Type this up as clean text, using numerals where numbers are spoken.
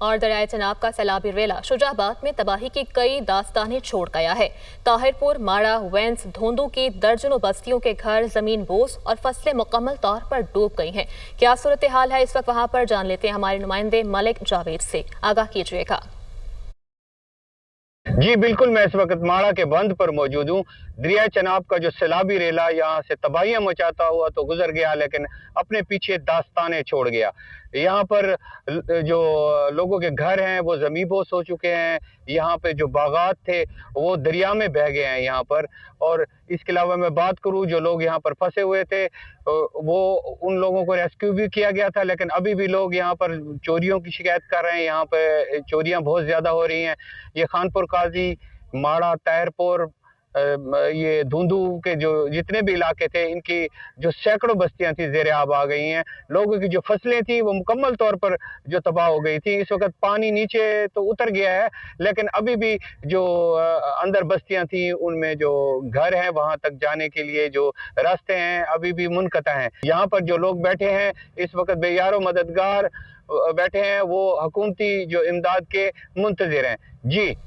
और दरियाए चनाब का सैलाबी रेला शुजाबाद में तबाही की कई दास्तानें छोड़ गया है। ताहिरपुर, माड़ा, वेंस, धोंदू की दर्जनों बस्तियों के घर, जमीन बोस और फसलें मुकम्मल तौर पर डूब गई हैं। क्या सूरत हाल है इस वक्त वहां पर, जान लेते हैं हमारे नुमाइंदे मलिक जावेद से। आगाह कीजिएगा। जी बिल्कुल, मैं इस वक्त माड़ा के बंद पर मौजूद हूँ। दरिया चनाब का जो सैलाबी रेला यहाँ से तबाहियां मचाता हुआ तो गुजर गया, लेकिन अपने पीछे दास्तानें छोड़ गया। यहाँ पर जो लोगों के घर हैं वो ज़मींबोस हो चुके हैं। यहाँ पे जो बागात थे वो दरिया में बह गए हैं यहाँ पर। और इसके अलावा मैं बात करूँ, जो लोग यहाँ पर फंसे हुए थे वो उन लोगों को रेस्क्यू भी किया गया था, लेकिन अभी भी लोग यहाँ पर चोरियों की शिकायत कर रहे हैं। यहाँ पे चोरियां बहुत ज़्यादा हो रही हैं। ये खानपुर काजी, माड़ा, ताहिरपुर, ये धुंधू के जो जितने भी इलाके थे, इनकी जो सैकड़ों बस्तियां थी ज़ेरे आब आ गई हैं। लोगों की जो फसलें थी वो मुकम्मल तौर पर जो तबाह हो गई थी। इस वक्त पानी नीचे तो उतर गया है, लेकिन अभी भी जो अंदर बस्तियां थी उनमें जो घर हैं वहां तक जाने के लिए जो रास्ते हैं अभी भी मुनक़ता हैं। यहाँ पर जो लोग बैठे हैं इस वक्त बेयारो मददगार बैठे हैं, वो हुकूमती जो इमदाद के मुंतज़िर हैं। जी।